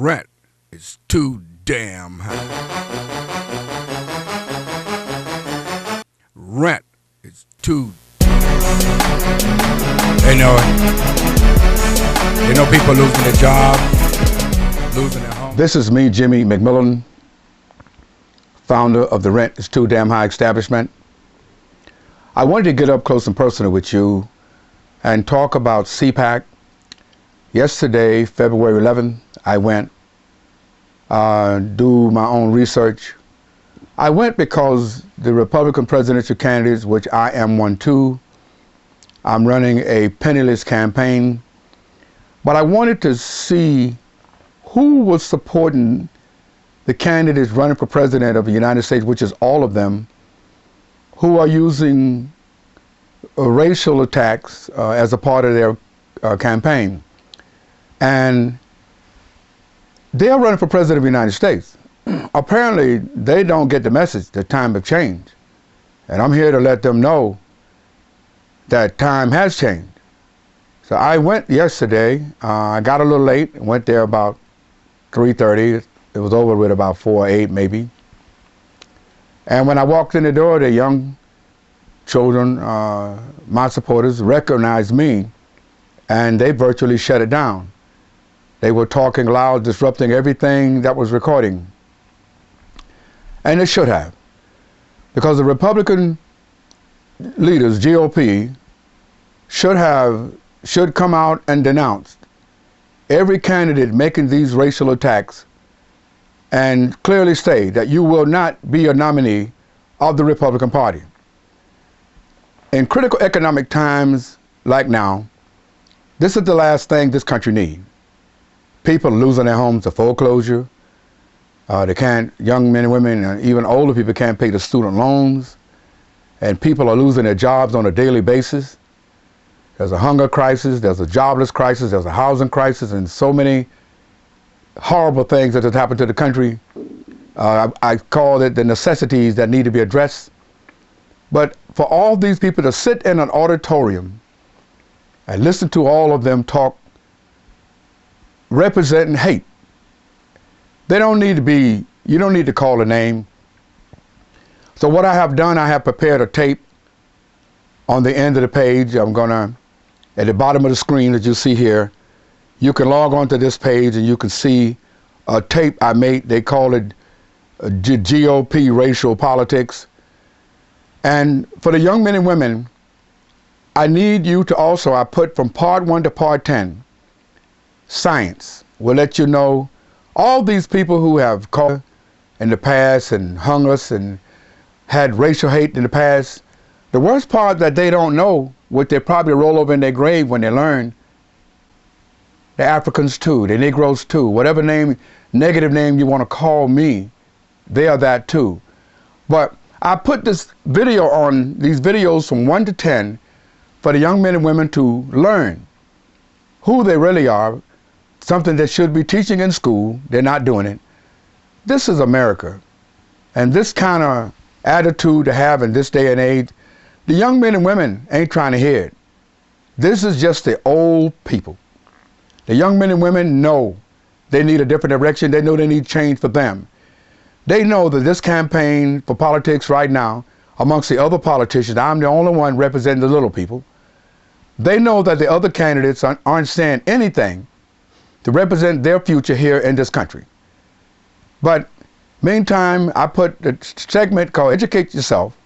rent is too damn high. Rent is too. You know people losing their job, losing their home. This is me, Jimmy McMillan, founder of the Rent is Too Damn High establishment. I wanted to get up close and personal with you and talk about CPAC. Yesterday, February 11th, I went do my own research. I went because the Republican presidential candidates, which I am one too, I'm running a penniless campaign, but I wanted to see who was supporting the candidates running for president of the United States, which is all of them, who are using racial attacks as a part of their campaign. And they are running for president of the United States. Apparently, they don't get the message that time have changed. And I'm here to let them know that time has changed. So I went yesterday. I got a little late, went there about 3:30. It was over with about 4 or 8 maybe. And when I walked in the door, the young children, my supporters, recognized me, and they virtually shut it down. They were talking loud, disrupting everything that was recording. And they should have. Because the Republican leaders, GOP, should come out and denounce every candidate making these racial attacks and clearly say that you will not be a nominee of the Republican Party. In critical economic times like now, this is the last thing this country needs. People losing their homes to foreclosure. Young men and women, and even older people can't pay the student loans. And people are losing their jobs on a daily basis. There's a hunger crisis, there's a jobless crisis, there's a housing crisis, and so many horrible things that have happened to the country. I call it the necessities that need to be addressed. But for all these people to sit in an auditorium and listen to all of them talk representing hate, they don't need to be, you don't need to call a name. So what I have done, I have prepared a tape on the end of the page. I'm gonna, at the bottom of the screen that you see here, you can log on to this page and you can see a tape I made. They call it GOP racial politics. And for the young men and women, I need you to also, I put from part 1 to part 10, science will let you know all these people who have called in the past and hung us and had racial hate in the past. The worst part that they don't know, what they probably roll over in their grave when they learn, the Africans too, the Negroes too, whatever name, negative name you want to call me, they are that too. But I put this video on, these videos from 1 to 10, for the young men and women to learn who they really are, something they should be teaching in school. They're not doing it. This is America. And this kind of attitude to have in this day and age, the young men and women ain't trying to hear it. This is just the old people. The young men and women know they need a different direction. They know they need change for them. They know that this campaign for politics right now, amongst the other politicians, I'm the only one representing the little people. They know that the other candidates aren't saying anything to represent their future here in this country. But meantime, I put a segment called Educate Yourself.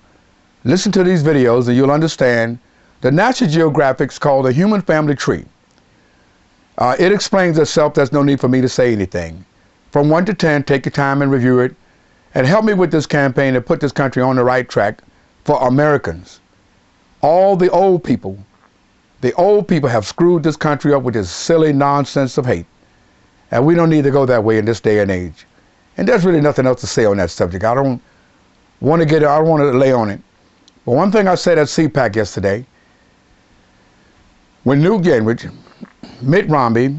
Listen to these videos and you'll understand the National Geographic's called the Human Family Tree. It explains itself. There's no need for me to say anything. From 1 to 10, take your time and review it and help me with this campaign to put this country on the right track for Americans. All the old people have screwed this country up with this silly nonsense of hate. And we don't need to go that way in this day and age. And there's really nothing else to say on that subject. I don't want to lay on it. But one thing I said at CPAC yesterday, when Newt Gingrich, Mitt Romney,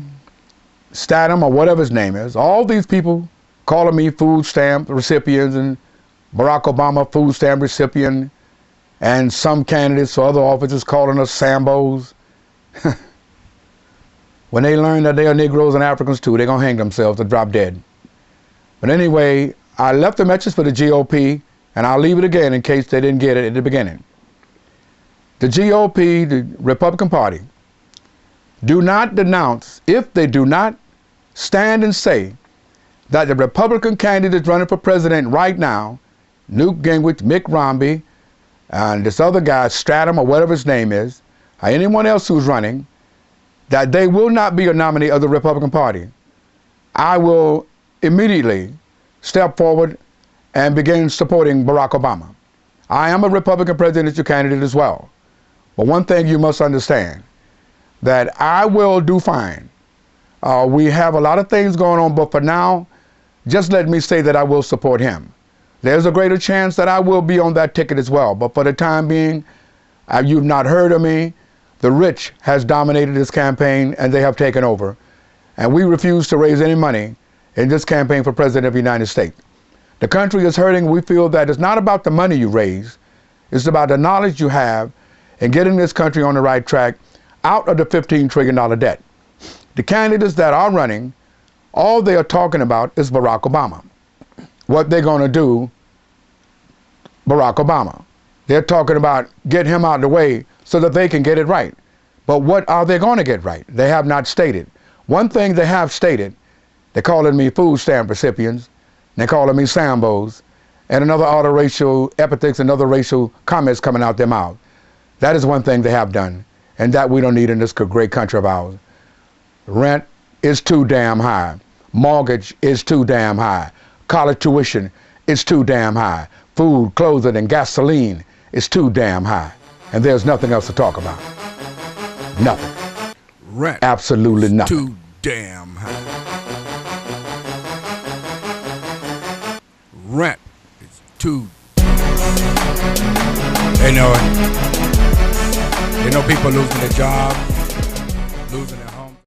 Statham, or whatever his name is, all these people calling me food stamp recipients and Barack Obama food stamp recipient, and some candidates or other officers calling us Sambos. When they learn that they are Negroes and Africans too, they're going to hang themselves or drop dead. But anyway, I left a message for the GOP, and I'll leave it again in case they didn't get it at the beginning. The GOP, the Republican Party, do not denounce, if they do not stand and say that the Republican candidates running for president right now, Newt Gingrich, Mitt Romney, and this other guy, Stratham, or whatever his name is, or anyone else who's running, that they will not be a nominee of the Republican Party, I will immediately step forward and begin supporting Barack Obama. I am a Republican presidential candidate as well. But one thing you must understand, that I will do fine. We have a lot of things going on, but for now, just let me say that I will support him. There's a greater chance that I will be on that ticket as well. But for the time being, you've not heard of me. The rich has dominated this campaign and they have taken over. And we refuse to raise any money in this campaign for President of the United States. The country is hurting. We feel that it's not about the money you raise. It's about the knowledge you have in getting this country on the right track out of the $15 trillion debt. The candidates that are running, all they are talking about is Barack Obama. What they're going to do, Barack Obama. They're talking about get him out of the way so that they can get it right. But what are they going to get right? They have not stated. One thing they have stated, they're calling me food stamp recipients, they're calling me Sambos, and another other racial epithets and other racial comments coming out their mouth. That is one thing they have done, and that we don't need in this great country of ours. Rent is too damn high. Mortgage is too damn high. College tuition is too damn high. Food, clothing, and gasoline is too damn high. And there's nothing else to talk about. Nothing. Rent. Absolutely nothing. Too damn high. Rent is too. They know it. They know people losing their jobs.